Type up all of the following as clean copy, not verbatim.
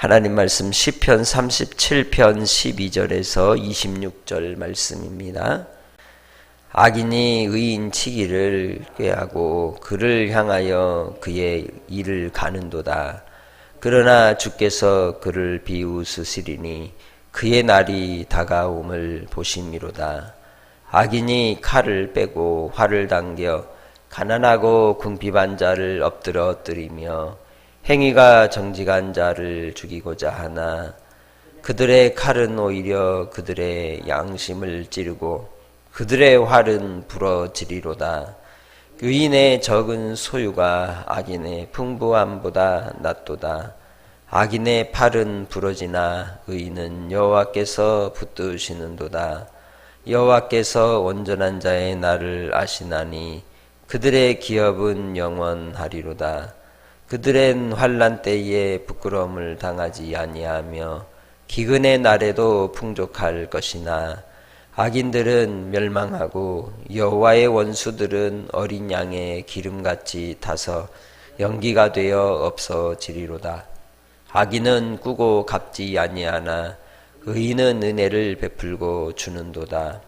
하나님 말씀 시편 37편 12절에서 26절 말씀입니다. 악인이 의인 치기를 꾀하고 그를 향하여 그의 일을 가는도다. 그러나 주께서 그를 비웃으시리니 그의 날이 다가옴을 보심이로다. 악인이 칼을 빼고 활을 당겨 가난하고 궁핍한 자를 엎드러뜨리며 행위가 정직한 자를 죽이고자 하나 그들의 칼은 오히려 그들의 양심을 찌르고 그들의 활은 부러지리로다. 의인의 적은 소유가 악인의 풍부함보다 낫도다. 악인의 팔은 부러지나 의인은 여호와께서 붙드시는도다. 여호와께서 온전한 자의 날을 아시나니 그들의 기업은 영원하리로다. 그들은 환난 때에 부끄러움을 당하지 아니하며 기근의 날에도 풍족할 것이나 악인들은 멸망하고 여호와의 원수들은 어린 양의 기름같이 타서 연기가 되어 없어지리로다. 악인은 꾸고 갚지 아니하나 의인은 은혜를 베풀고 주는도다.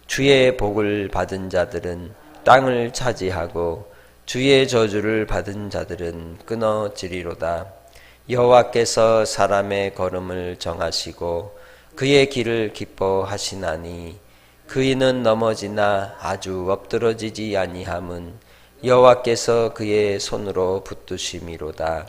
주의 복을 받은 자들은 땅을 차지하고 주의 저주를 받은 자들은 끊어지리로다. 여호와께서 사람의 걸음을 정하시고 그의 길을 기뻐하시나니 그이는 넘어지나 아주 엎드러지지 아니함은 여호와께서 그의 손으로 붙드심이로다.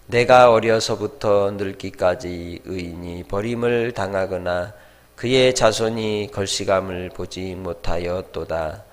내가 어려서부터 늙기까지 의인이 버림을 당하거나 그의 자손이 걸시감을 보지 못하였도다.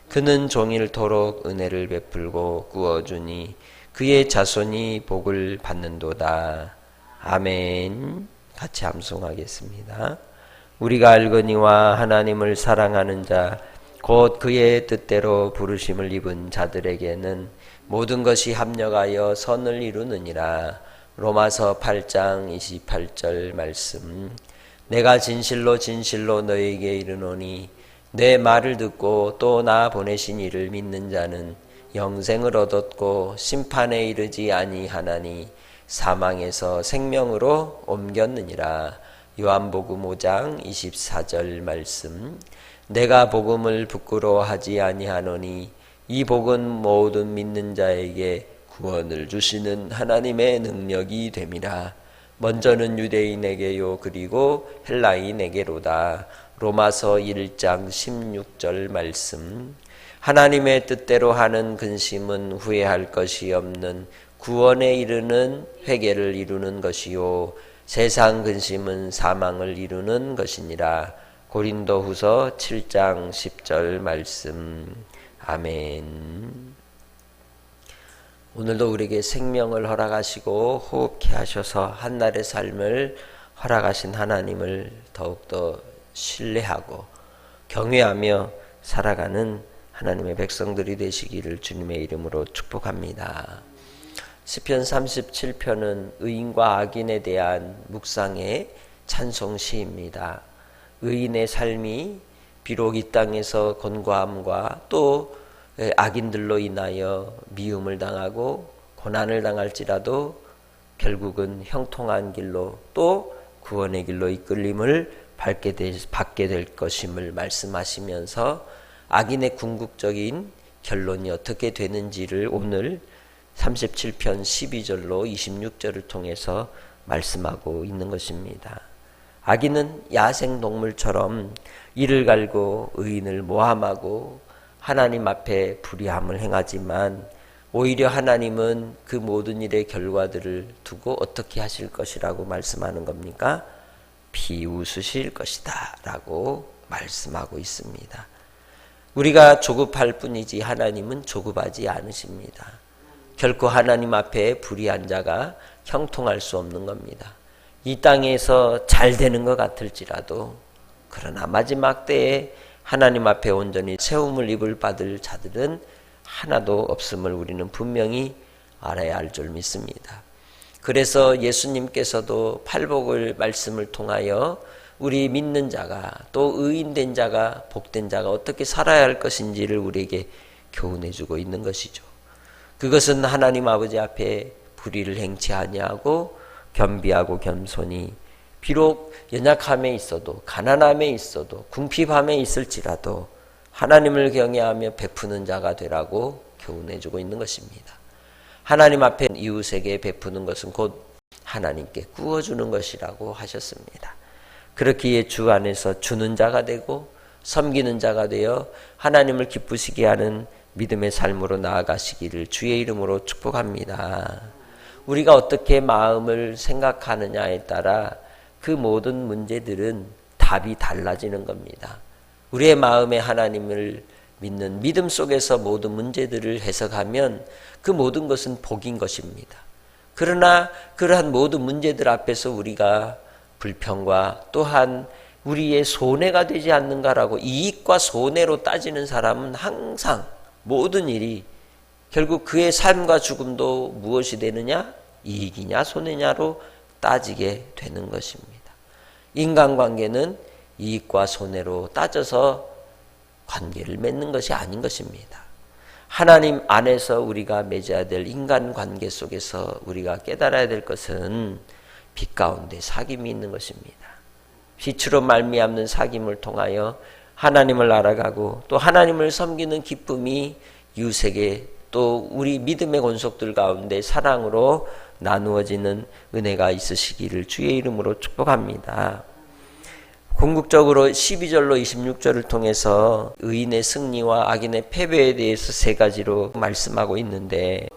그는 종일토록 은혜를 베풀고 꾸어주니 그의 자손이 복을 받는도다. 아멘. 같이 암송하겠습니다. 우리가 알거니와 하나님을 사랑하는 자 곧 그의 뜻대로 부르심을 입은 자들에게는 모든 것이 합력하여 선을 이루느니라. 로마서 8장 28절 말씀. 내가 진실로 진실로 너에게 이르노니 내 말을 듣고 또 나 보내신 이를 믿는 자는 영생을 얻었고 심판에 이르지 아니하나니 사망에서 생명으로 옮겼느니라. 요한복음 5장 24절 말씀. 내가 복음을 부끄러워하지 아니하노니 이 복은 모든 믿는 자에게 구원을 주시는 하나님의 능력이 됨이라. 먼저는 유대인에게요 그리고 헬라인에게로다. 로마서 1장 16절 말씀. 하나님의 뜻대로 하는 근심은 후회할 것이 없는 구원에 이르는 회개를 이루는 것이요 세상 근심은 사망을 이루는 것이니라. 고린도후서 7장 10절 말씀. 아멘. 오늘도 우리에게 생명을 허락하시고 호흡케 하셔서 한날의 삶을 허락하신 하나님을 더욱더 신뢰하고 경외하며 살아가는 하나님의 백성들이 되시기를 주님의 이름으로 축복합니다. 시편 37편은 의인과 악인에 대한 묵상의 찬송시입니다. 의인의 삶이 비록 이 땅에서 곤고함과 또 악인들로 인하여 미움을 당하고 고난을 당할지라도 결국은 형통한 길로 또 구원의 길로 이끌림을 받게 될 것임을 말씀하시면서 악인의 궁극적인 결론이 어떻게 되는지를 오늘 37편 12절로 26절을 통해서 말씀하고 있는 것입니다. 악인은 야생동물처럼 이를 갈고 의인을 모함하고 하나님 앞에 불의함을 행하지만 오히려 하나님은 그 모든 일의 결과들을 두고 어떻게 하실 것이라고 말씀하는 겁니까? 비웃으실 것이다 라고 말씀하고 있습니다. 우리가 조급할 뿐이지 하나님은 조급하지 않으십니다. 결코 하나님 앞에 불의한 자가 형통할 수 없는 겁니다. 이 땅에서 잘 되는 것 같을지라도 그러나 마지막 때에 하나님 앞에 온전히 세움을 입을 받을 자들은 하나도 없음을 우리는 분명히 알아야 할 줄 믿습니다. 그래서 예수님께서도 팔복을 말씀을 통하여 우리 믿는 자가 또 의인된 자가 복된 자가 어떻게 살아야 할 것인지를 우리에게 교훈해주고 있는 것이죠. 그것은 하나님 아버지 앞에 불의를 행치 아니하고 겸비하고 겸손히 비록 연약함에 있어도 가난함에 있어도 궁핍함에 있을지라도 하나님을 경외하며 베푸는 자가 되라고 교훈해주고 있는 것입니다. 하나님 앞에 이웃에게 베푸는 것은 곧 하나님께 구워주는 것이라고 하셨습니다. 그렇기에 주 안에서 주는 자가 되고 섬기는 자가 되어 하나님을 기쁘시게 하는 믿음의 삶으로 나아가시기를 주의 이름으로 축복합니다. 우리가 어떻게 마음을 생각하느냐에 따라 그 모든 문제들은 답이 달라지는 겁니다. 우리의 마음에 하나님을 믿는 믿음 속에서 모든 문제들을 해석하면 그 모든 것은 복인 것입니다. 그러나 그러한 모든 문제들 앞에서 우리가 불평과 또한 우리의 손해가 되지 않는가라고 이익과 손해로 따지는 사람은 항상 모든 일이 결국 그의 삶과 죽음도 무엇이 되느냐? 이익이냐 손해냐로 따지게 되는 것입니다. 인간관계는 이익과 손해로 따져서 관계를 맺는 것이 아닌 것입니다. 하나님 안에서 우리가 맺어야 될 인간관계 속에서 우리가 깨달아야 될 것은 빛 가운데 사귐이 있는 것입니다. 빛으로 말미암는 사귐을 통하여 하나님을 알아가고 또 하나님을 섬기는 기쁨이 이웃에게 또 우리 믿음의 권속들 가운데 사랑으로 나누어지는 은혜가 있으시기를 주의 이름으로 축복합니다. 궁극적으로 12절로 26절을 통해서 의인의 승리와 악인의 패배에 대해서 세 가지로 말씀하고 있는데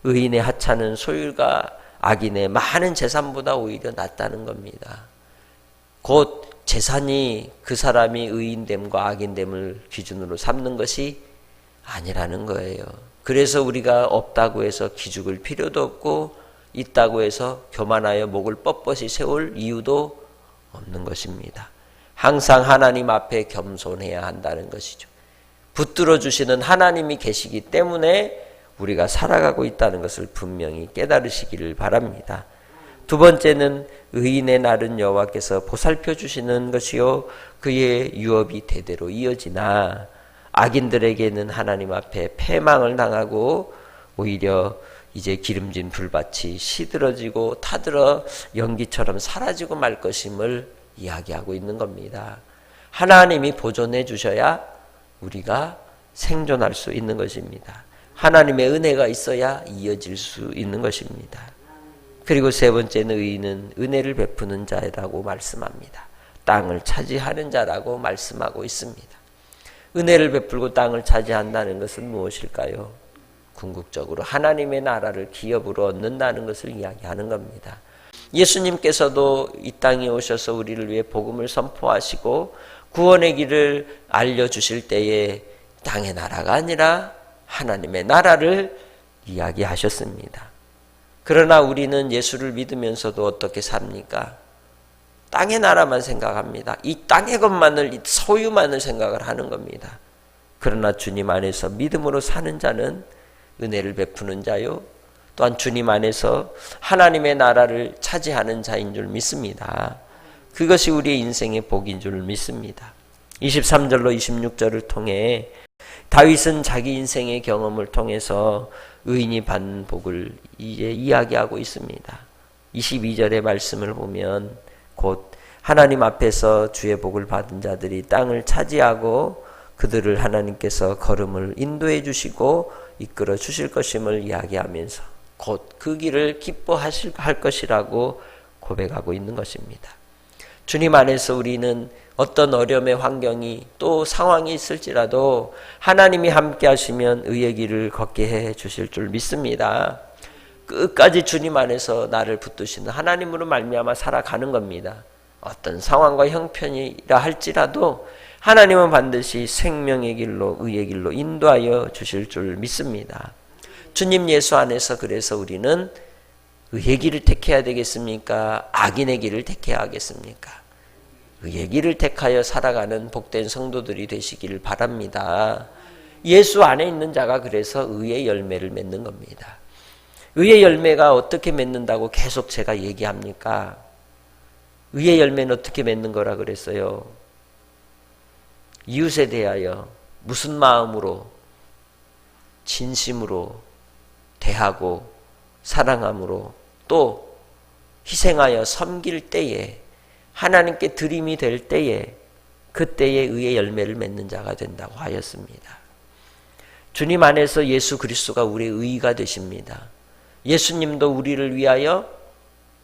의인의 하찮은 소유가 악인의 많은 재산보다 오히려 낫다는 겁니다. 곧 재산이 그 사람이 의인됨과 악인됨을 기준으로 삼는 것이 아니라는 거예요. 그래서 우리가 없다고 해서 기죽을 필요도 없고 있다고 해서 교만하여 목을 뻣뻣이 세울 이유도 없는 것입니다. 항상 하나님 앞에 겸손해야 한다는 것이죠. 붙들어 주시는 하나님이 계시기 때문에 우리가 살아가고 있다는 것을 분명히 깨달으시기를 바랍니다. 두 번째는 의인의 날은 여호와께서 보살펴 주시는 것이요 그의 유업이 대대로 이어지나 악인들에게는 하나님 앞에 패망을 당하고 오히려 이제 기름진 불밭이 시들어지고 타들어 연기처럼 사라지고 말 것임을 이야기하고 있는 겁니다. 하나님이 보존해 주셔야 우리가 생존할 수 있는 것입니다. 하나님의 은혜가 있어야 이어질 수 있는 것입니다. 그리고 세 번째는 의인은 은혜를 베푸는 자라고 말씀합니다. 땅을 차지하는 자라고 말씀하고 있습니다. 은혜를 베풀고 땅을 차지한다는 것은 무엇일까요? 궁극적으로 하나님의 나라를 기업으로 얻는다는 것을 이야기하는 겁니다. 예수님께서도 이 땅에 오셔서 우리를 위해 복음을 선포하시고 구원의 길을 알려주실 때에 땅의 나라가 아니라 하나님의 나라를 이야기하셨습니다. 그러나 우리는 예수를 믿으면서도 어떻게 삽니까? 땅의 나라만 생각합니다. 이 땅의 것만을, 이 소유만을 생각을 하는 겁니다. 그러나 주님 안에서 믿음으로 사는 자는 은혜를 베푸는 자요 또한 주님 안에서 하나님의 나라를 차지하는 자인 줄 믿습니다. 그것이 우리의 인생의 복인 줄 믿습니다. 23절로 26절을 통해 다윗은 자기 인생의 경험을 통해서 의인이 받는 복을 이제 이야기하고 있습니다. 22절의 말씀을 보면 곧 하나님 앞에서 주의 복을 받은 자들이 땅을 차지하고 그들을 하나님께서 걸음을 인도해 주시고 이끌어 주실 것임을 이야기하면서 곧 그 길을 기뻐할 것이라고 고백하고 있는 것입니다. 주님 안에서 우리는 어떤 어려움의 환경이 또 상황이 있을지라도 하나님이 함께 하시면 의의 길을 걷게 해 주실 줄 믿습니다. 끝까지 주님 안에서 나를 붙드시는 하나님으로 말미암아 살아가는 겁니다. 어떤 상황과 형편이라 할지라도 하나님은 반드시 생명의 길로 의의 길로 인도하여 주실 줄 믿습니다. 주님 예수 안에서 그래서 우리는 의의 길을 택해야 되겠습니까? 악인의 길을 택해야 하겠습니까? 의의 길을 택하여 살아가는 복된 성도들이 되시기를 바랍니다. 예수 안에 있는 자가 그래서 의의 열매를 맺는 겁니다. 의의 열매가 어떻게 맺는다고 계속 제가 얘기합니까? 의의 열매는 어떻게 맺는 거라 그랬어요? 이웃에 대하여 무슨 마음으로 진심으로 대하고 사랑함으로 또 희생하여 섬길 때에, 하나님께 드림이 될 때에, 그때에 의의 열매를 맺는 자가 된다고 하였습니다. 주님 안에서 예수 그리스도가 우리의 의가 되십니다. 예수님도 우리를 위하여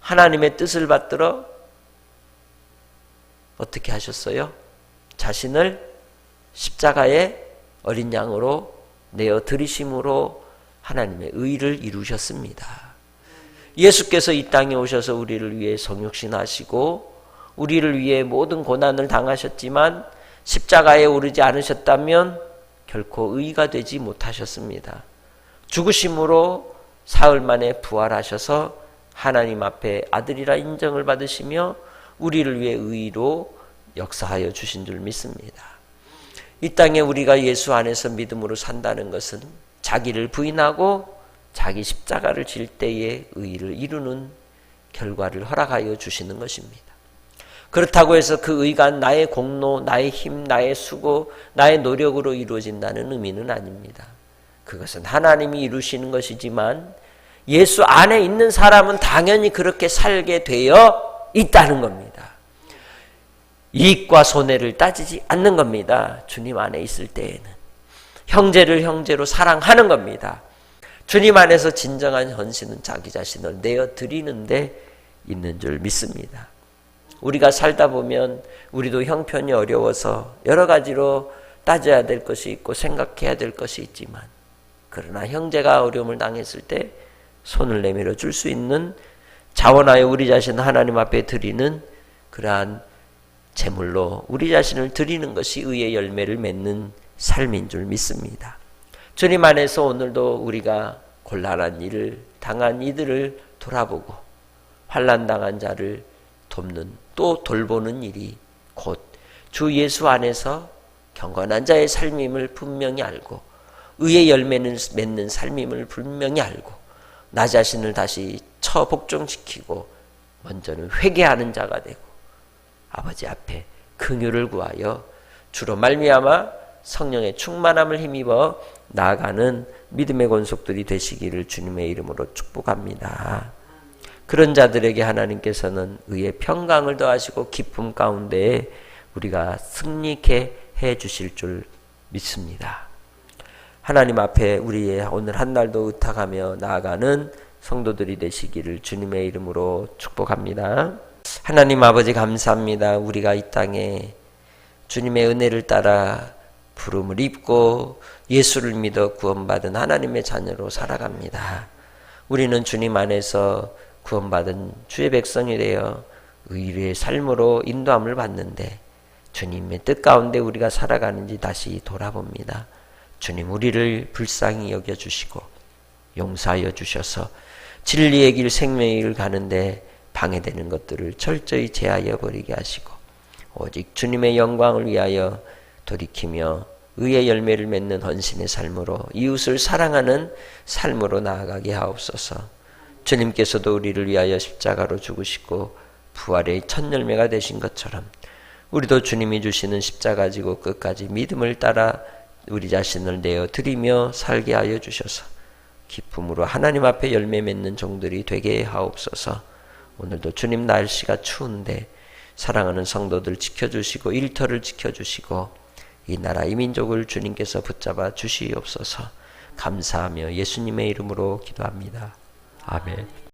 하나님의 뜻을 받들어 어떻게 하셨어요? 자신을 십자가의 어린 양으로 내어 드리심으로 하나님의 의를 이루셨습니다. 예수께서 이 땅에 오셔서 우리를 위해 성육신하시고 우리를 위해 모든 고난을 당하셨지만 십자가에 오르지 않으셨다면 결코 의가 되지 못하셨습니다. 죽으심으로 사흘 만에 부활하셔서 하나님 앞에 아들이라 인정을 받으시며 우리를 위해 의로 역사하여 주신 줄 믿습니다. 이 땅에 우리가 예수 안에서 믿음으로 산다는 것은 자기를 부인하고 자기 십자가를 질 때에 의를 이루는 결과를 허락하여 주시는 것입니다. 그렇다고 해서 그 의가 나의 공로, 나의 힘, 나의 수고, 나의 노력으로 이루어진다는 의미는 아닙니다. 그것은 하나님이 이루시는 것이지만 예수 안에 있는 사람은 당연히 그렇게 살게 되어 있다는 겁니다. 이익과 손해를 따지지 않는 겁니다. 주님 안에 있을 때에는. 형제를 형제로 사랑하는 겁니다. 주님 안에서 진정한 헌신은 자기 자신을 내어드리는 데 있는 줄 믿습니다. 우리가 살다 보면 우리도 형편이 어려워서 여러 가지로 따져야 될 것이 있고 생각해야 될 것이 있지만, 그러나 형제가 어려움을 당했을 때 손을 내밀어 줄 수 있는, 자원하여 우리 자신을 하나님 앞에 드리는 그러한 제물로 우리 자신을 드리는 것이 의의 열매를 맺는 삶인 줄 믿습니다. 주님 안에서 오늘도 우리가 곤란한 일을 당한 이들을 돌아보고 환난 당한 자를 돕는, 또 돌보는 일이 곧 주 예수 안에서 경건한 자의 삶임을 분명히 알고 의의 열매는 맺는 삶임을 분명히 알고 나 자신을 다시 처복종시키고 먼저는 회개하는 자가 되고 아버지 앞에 긍휼을 구하여 주로 말미암아 성령의 충만함을 힘입어 나아가는 믿음의 권속들이 되시기를 주님의 이름으로 축복합니다. 그런 자들에게 하나님께서는 의의 평강을 더하시고 기쁨 가운데 우리가 승리케 해 주실 줄 믿습니다. 하나님 앞에 우리의 오늘 한 날도 의탁하며 나아가는 성도들이 되시기를 주님의 이름으로 축복합니다. 하나님 아버지 감사합니다. 우리가 이 땅에 주님의 은혜를 따라 부름을 입고 예수를 믿어 구원받은 하나님의 자녀로 살아갑니다. 우리는 주님 안에서 구원받은 주의 백성이 되어 의의 삶으로 인도함을 받는데 주님의 뜻 가운데 우리가 살아가는지 다시 돌아봅니다. 주님, 우리를 불쌍히 여겨주시고 용서하여 주셔서 진리의 길, 생명의 길 가는데 방해되는 것들을 철저히 제하여 버리게 하시고 오직 주님의 영광을 위하여 돌이키며 의의 열매를 맺는 헌신의 삶으로 이웃을 사랑하는 삶으로 나아가게 하옵소서. 주님께서도 우리를 위하여 십자가로 죽으시고 부활의 첫 열매가 되신 것처럼 우리도 주님이 주시는 십자가 지고 끝까지 믿음을 따라 우리 자신을 내어 드리며 살게 하여 주셔서 기쁨으로 하나님 앞에 열매 맺는 종들이 되게 하옵소서. 오늘도 주님 날씨가 추운데 사랑하는 성도들 지켜주시고 일터를 지켜주시고 이 나라 이 민족을 주님께서 붙잡아 주시옵소서. 감사하며 예수님의 이름으로 기도합니다. 아멘.